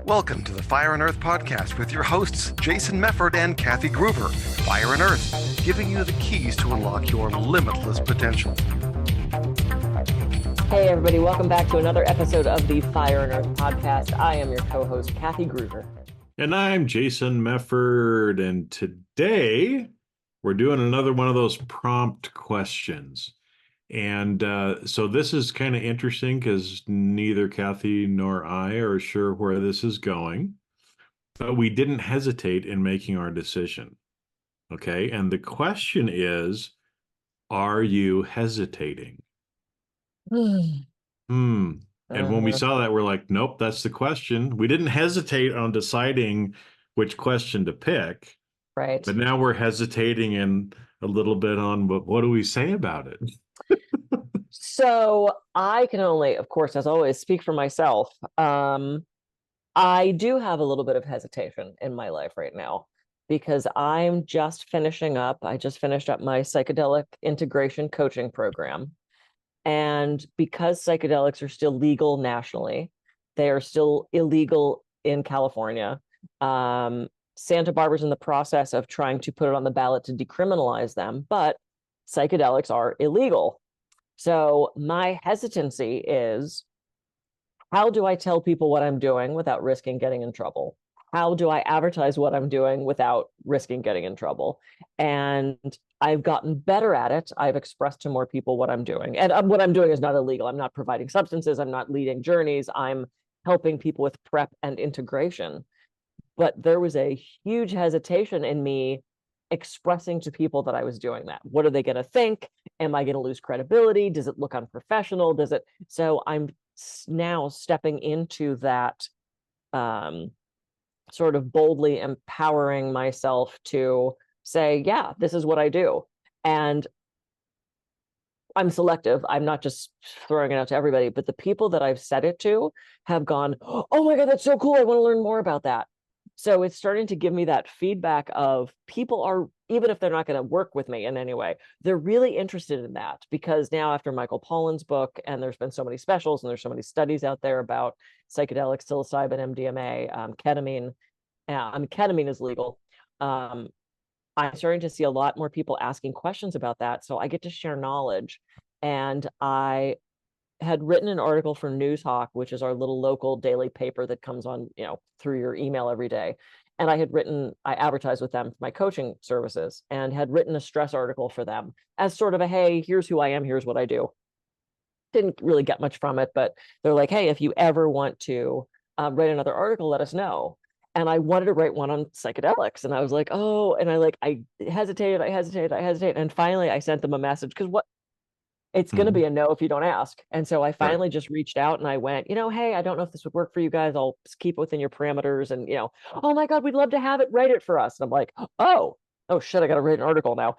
Welcome to the Fire and Earth podcast with your hosts, Jason Mefford and Kathy Groover. Fire and Earth, giving you the keys to unlock your limitless potential. Hey everybody, welcome back to another episode of the Fire and Earth podcast. I am your co-host, Kathy Groover. And I'm Jason Mefford, and today we're doing another one of those prompt questions. And so this is kind of interesting because neither Kathy nor I are sure where this is going, but we didn't hesitate in making our decision. Okay, and the question is, are you hesitating? And when we saw that, we're like, nope, that's the question. We didn't hesitate on deciding which question to pick. Right. But now we're hesitating and a little bit on what do we say about it? So I can only, of course, as always, speak for myself. I do have a little bit of hesitation in my life right now because I'm just finishing up. I just finished up my psychedelic integration coaching program. And because psychedelics are still legal nationally, they are still illegal in California. Santa Barbara's in the process of trying to put it on the ballot to decriminalize them, but psychedelics are illegal. So my hesitancy is, how do I tell people what I'm doing without risking getting in trouble? How do I advertise what I'm doing without risking getting in trouble? And I've gotten better at it. I've expressed to more people what I'm doing. And what I'm doing is not illegal. I'm not providing substances. I'm not leading journeys. I'm helping people with prep and integration. But there was a huge hesitation in me expressing to people that I was doing that. What are they going to think? Am I going to lose credibility? Does it look unprofessional? Does it? So I'm now stepping into that sort of boldly empowering myself to say, yeah, this is what I do. And I'm selective. I'm not just throwing it out to everybody, but the people that I've said it to have gone, oh my God, that's so cool. I want to learn more about that. So it's starting to give me that feedback of people are, even if they're not going to work with me in any way, they're really interested in that, because now after Michael Pollan's book, and there's been so many specials and there's so many studies out there about psychedelics, psilocybin, MDMA, ketamine. Ketamine is legal. I'm starting to see a lot more people asking questions about that. So I get to share knowledge. And I had written an article for Newshawk, which is our little local daily paper that comes on, through your email every day. And I advertised with them for my coaching services, and had written a stress article for them as sort of a, hey, here's who I am, here's what I do. Didn't really get much from it, but they're like, hey, if you ever want to write another article, let us know. And I wanted to write one on psychedelics. And I was like, oh, and I hesitated. And finally I sent them a message, because it's going to be a no if you don't ask. And so I finally just reached out and I went, hey, I don't know if this would work for you guys. I'll keep it within your parameters. And, oh my God, we'd love to have it. Write it for us. And I'm like, oh shit, I got to write an article now.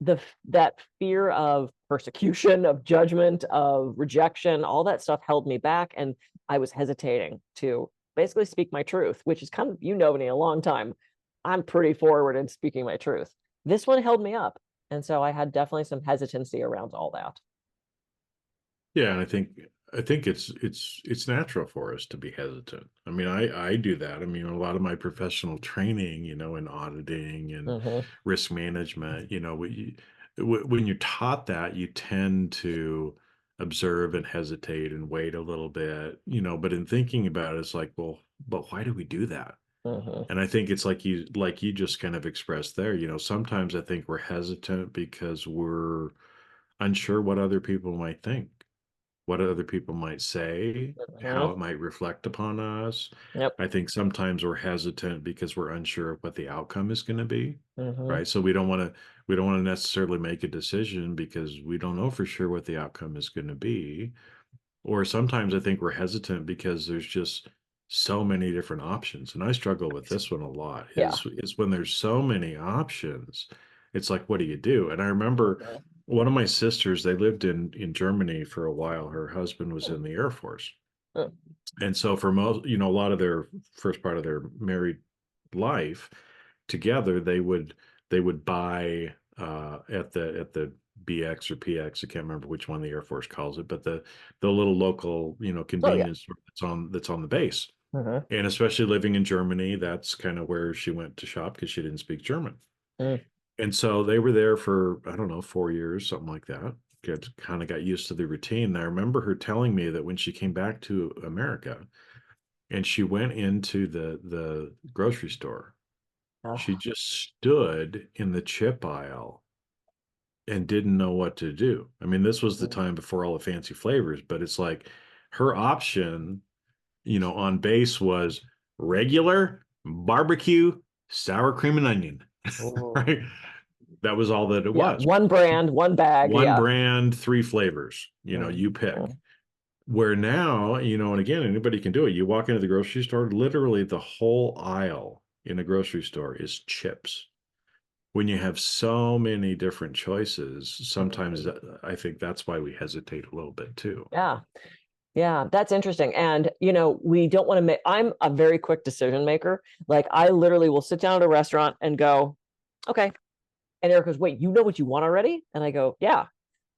That fear of persecution, of judgment, of rejection, all that stuff held me back. And I was hesitating to basically speak my truth, which is kind of, me a long time. I'm pretty forward in speaking my truth. This one held me up. And so I had definitely some hesitancy around all that. Yeah, and I think it's natural for us to be hesitant. I mean, I do that. I mean, a lot of my professional training, in auditing and risk management, when you're taught that, you tend to observe and hesitate and wait a little bit, but in thinking about it, it's like, well, but why do we do that? And I think it's like you just kind of expressed there, sometimes I think we're hesitant because we're unsure what other people might think, what other people might say, how it might reflect upon us. Yep. I think sometimes we're hesitant because we're unsure of what the outcome is going to be, right? So we don't want to necessarily make a decision because we don't know for sure what the outcome is going to be. Or sometimes I think we're hesitant because there's just so many different options. And I struggle with this one a lot, is when there's so many options, it's like, what do you do? And I remember one of my sisters, they lived in Germany for a while. Her husband was in the Air Force. And so for most, a lot of their first part of their married life together, they would buy at the BX or PX. I can't remember which one the Air Force calls it, but the little local, Oh yeah. convenience store that's on the base. Mhm. And especially living in Germany, that's kind of where she went to shop because she didn't speak German. Mm. And so they were there for, I don't know, 4 years, something like that. Kind of got used to the routine. And I remember her telling me that when she came back to America and she went into the grocery store, she Oh. just stood in the chip aisle and didn't know what to do. I mean, this was the Mm. time before all the fancy flavors, but it's like her option, on base was regular, barbecue, sour cream and onion, Oh. right? That was all that it Yeah, was. one brand, one bag. One Yeah. brand, three flavors, you pick. Mhm. Where now, and again, anybody can do it. You walk into the grocery store, literally the whole aisle in a grocery store is chips. When you have so many different choices, sometimes I think that's why we hesitate a little bit too. Yeah. Yeah, that's interesting. And, we don't want to make, I'm a very quick decision maker. Like, I literally will sit down at a restaurant and go, okay. And Eric goes, wait, you know what you want already? And I go, yeah.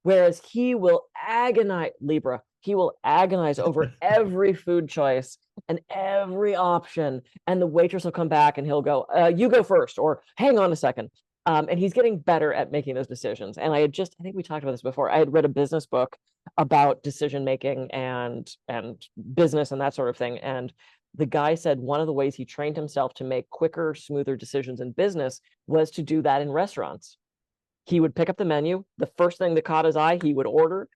Whereas he will agonize, Libra, he will agonize over every food choice and every option. And the waitress will come back and he'll go, you go first, or hang on a second. And he's getting better at making those decisions. And I think we talked about this before. I had read a business book about decision making and business and that sort of thing. And the guy said one of the ways he trained himself to make quicker, smoother decisions in business was to do that in restaurants. He would pick up the menu. The first thing that caught his eye, he would order.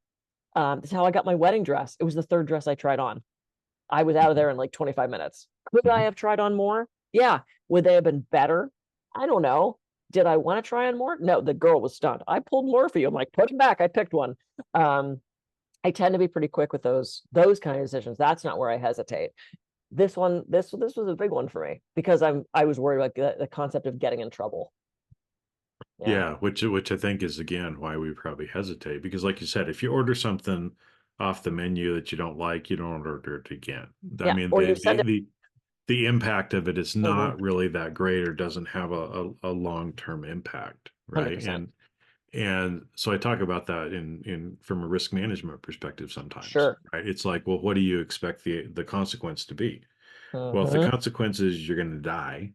That's how I got my wedding dress. It was the third dress I tried on. I was out of there in like 25 minutes. Could I have tried on more? Yeah. Would they have been better? I don't know. Did I want to try on more? No, the girl was stunned. I pulled more for you. I'm like, put them back. I picked one. I tend to be pretty quick with those kind of decisions. That's not where I hesitate. This was a big one for me because I was worried about the concept of getting in trouble. Yeah, which I think is again why we probably hesitate because, like you said, if you order something off the menu that you don't like, you don't order it again. I Yeah. mean, Or you send it. the impact of it is Mhm. not really that great or doesn't have a long-term impact, right? 100%. And so I talk about that in from a risk management perspective sometimes, Sure. right? It's like, well, what do you expect the consequence to be? Well, if the Mhm. consequence is you're going to die,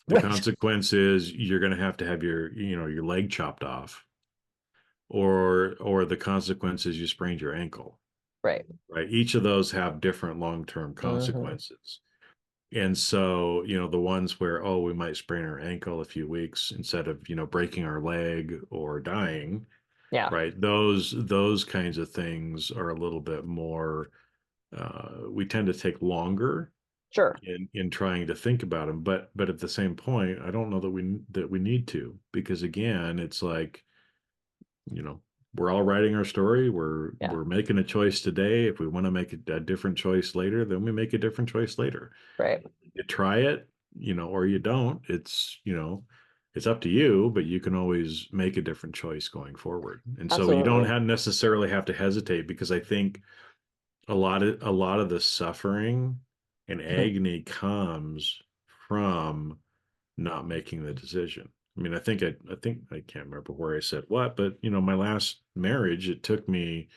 the Right. consequence is you're going to have your leg chopped off, or the consequence is you sprained your ankle, Right. right? Each of those have different long-term Mhm. consequences. And so, the ones where, oh, we might sprain our ankle a few weeks instead of, breaking our leg or dying, Yeah. right? Those kinds of things are a little bit more, we tend to take longer Sure. in trying to think about them. But at the same point, I don't know that we need to, because again, it's like, you know, we're all writing our story. Yeah. We're making a choice today. If we want to make a different choice later, then we make a different choice later. Right. You try it, or you don't. It's up to you, but you can always make a different choice going forward. And so you don't Absolutely. necessarily have to hesitate, because I think a lot of the suffering and Mhm. agony comes from not making the decision. I mean, I think I can't remember where I said what, but my last marriage, it took me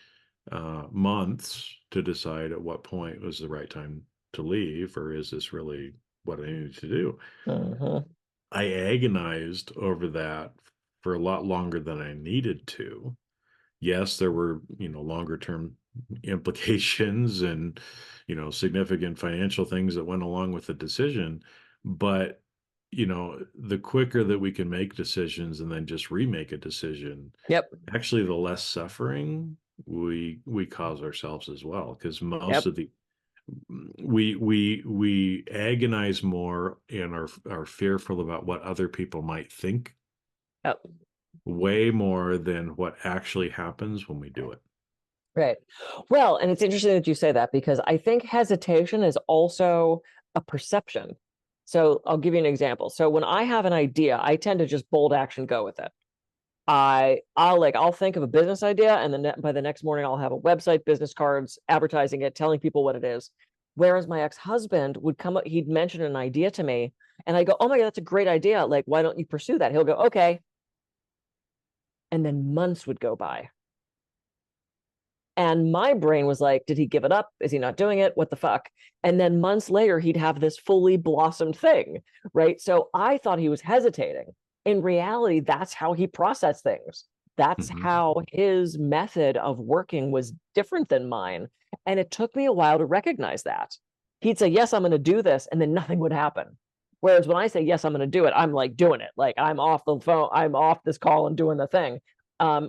months to decide at what point was the right time to leave, or is this really what I needed to do? Mhm. I agonized over that for a lot longer than I needed to. Yes, there were, longer term implications and, significant financial things that went along with the decision. But, the quicker that we can make decisions and then just remake a decision, Yep. actually the less suffering we cause ourselves as well. Because most Yep. of the we agonize more and are fearful about what other people might think, Yep. way more than what actually happens when we do it. Right. Well, and it's interesting that you say that because I think hesitation is also a perception. So I'll give you an example. So when I have an idea, I tend to just bold action go with it. I'll think of a business idea, and then by the next morning I'll have a website, business cards, advertising it, telling people what it is. Whereas my ex-husband would come up, he'd mention an idea to me, and I go, "Oh my God, that's a great idea. Like, why don't you pursue that?" He'll go, "Okay." And then months would go by. And my brain was like, did he give it up? Is he not doing it? What the fuck? And then months later, he'd have this fully blossomed thing, right? So I thought he was hesitating. In reality, that's how he processed things. That's how his method of working was different than mine. And it took me a while to recognize that. He'd say, yes, I'm going to do this, and then nothing would happen. Whereas when I say, yes, I'm going to do it, I'm like doing it. Like I'm off the phone, I'm off this call and doing the thing.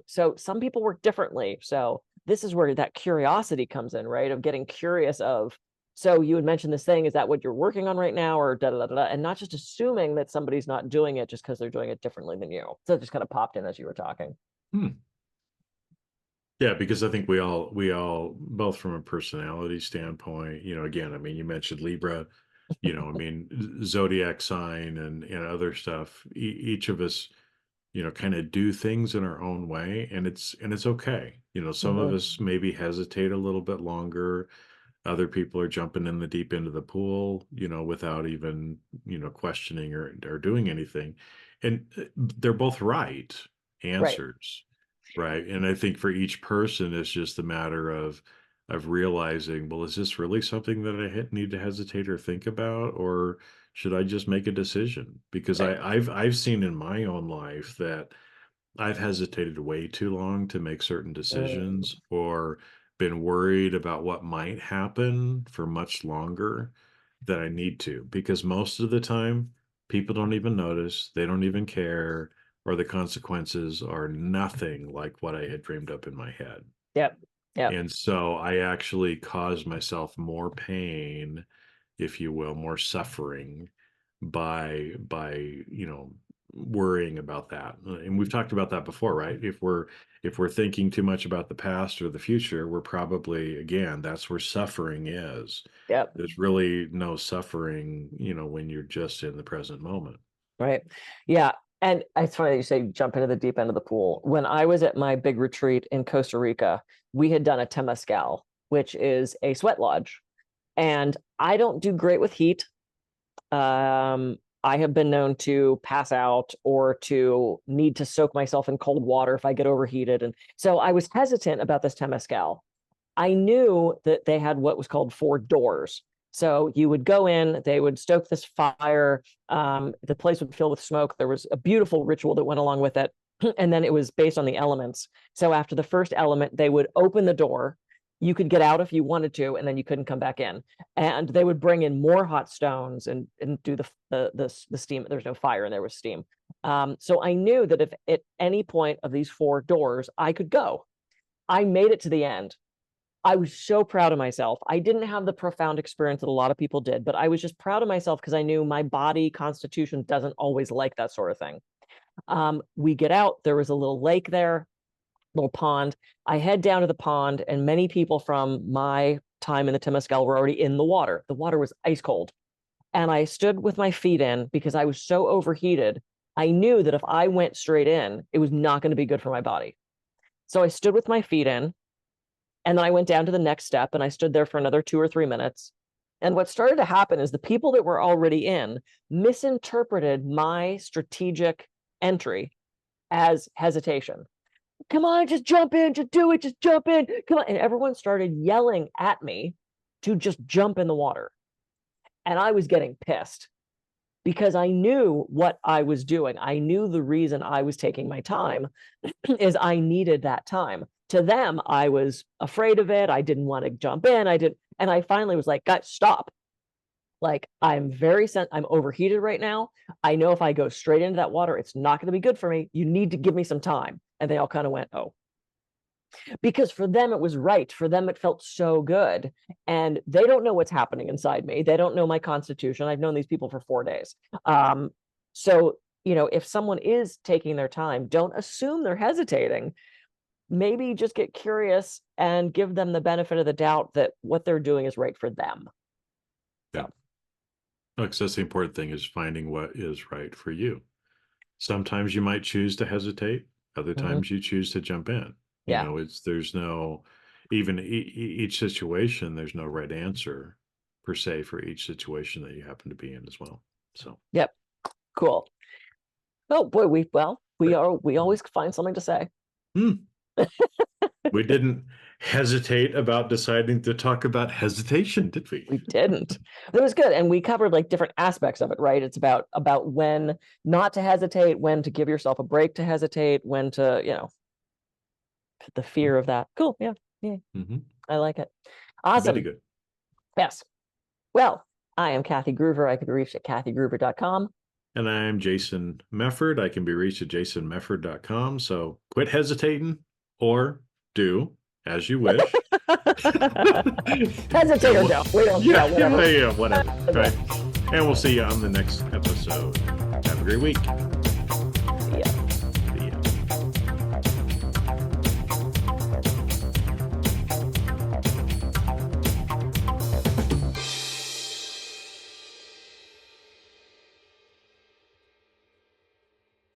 So some people work differently. So this is where that curiosity comes in, right? Of getting curious of, so you had mentioned this thing, is that what you're working on right now, or da da da da, and not just assuming that somebody's not doing it just because they're doing it differently than you. So it just kind of popped in as you were talking. Yeah, because I think we all, both from a personality standpoint, again, I mean, you mentioned Libra, I mean, zodiac sign and other stuff. Each of us, kind of do things in our own way, and it's okay. Some of us maybe hesitate a little bit longer. Other people are jumping in the deep end of the pool, without even, questioning or doing anything. And they're both right Right. answers, right? And I think for each person, it's just a matter of realizing, well, is this really something that I need to hesitate or think about, or should I just make a decision? Because Right. I've seen in my own life that I've hesitated way too long to make certain decisions, or been worried about what might happen for much longer than I need to, because most of the time people don't even notice, they don't even care, or the consequences are nothing like what I had dreamed up in my head. Yep. Yep. And so I actually caused myself more pain, if you will, more suffering by worrying about that. And we've talked about that before, right? If we're thinking too much about the past or the future, we're probably, again, that's where suffering is. Yep. There's really no suffering, when you're just in the present moment. Right. Yeah. And it's funny that you say jump into the deep end of the pool. When I was at my big retreat in Costa Rica, we had done a temazcal, which is a sweat lodge. And I don't do great with heat. I have been known to pass out or to need to soak myself in cold water if I get overheated. And so I was hesitant about this temazcal. I knew that they had what was called 4 doors. So you would go in, they would stoke this fire, the place would fill with smoke. There was a beautiful ritual that went along with it. And then it was based on the elements. So after the first element, they would open the door. You could get out if you wanted to, and then you couldn't come back in. And they would bring in more hot stones and do the steam. There's no fire and there was steam. So I knew that if at any point of these 4 doors, I could go. I made it to the end. I was so proud of myself. I didn't have the profound experience that a lot of people did, but I was just proud of myself because I knew my body constitution doesn't always like that sort of thing. We get out, there was a little lake there, little pond. I head down to the pond, and many people from my time in the Temescal were already in the water. The water was ice cold. And I stood with my feet in because I was so overheated. I knew that if I went straight in, it was not going to be good for my body. So I stood with my feet in. And then I went down to the next step and I stood there for another 2 or 3 minutes. And what started to happen is the people that were already in misinterpreted my strategic entry as hesitation. Come on, just jump in, just do it, just jump in. Come on. And everyone started yelling at me to just jump in the water. And I was getting pissed because I knew what I was doing. I knew the reason I was taking my time is I needed that time. To them, I was afraid of it. I didn't want to jump in. And I finally was like, guys, stop. Like, I'm overheated right now. I know if I go straight into that water, it's not going to be good for me. You need to give me some time. And they all kind of went, oh. Because for them, it was right. For them, it felt so good. And they don't know what's happening inside me. They don't know my constitution. I've known these people for 4 days. So, if someone is taking their time, don't assume they're hesitating. Maybe just get curious and give them the benefit of the doubt that what they're doing is right for them. Yeah. Because that's the important thing, is finding what is right for you. Sometimes you might choose to hesitate. Other times you choose to jump in. Yeah. There's no, even each situation, there's no right answer per se for each situation that you happen to be in as well. So, Yep. Cool. Oh boy, we always find something to say. We didn't hesitate about deciding to talk about hesitation, did we? We didn't. It was good, and we covered like different aspects of it, right? It's about when not to hesitate, when to give yourself a break to hesitate, when to the fear of that. Cool. Yeah. I like it. Awesome. Very good. Yes. Well, I am Kathy Groover. I can be reached at kathygruver.com. And I'm Jason Mefford. I can be reached at jasonmefford.com. So quit hesitating, or do as you wish. Hesitate or don't. We don't. Whatever. Right. And we'll see you on the next episode. Have a great week.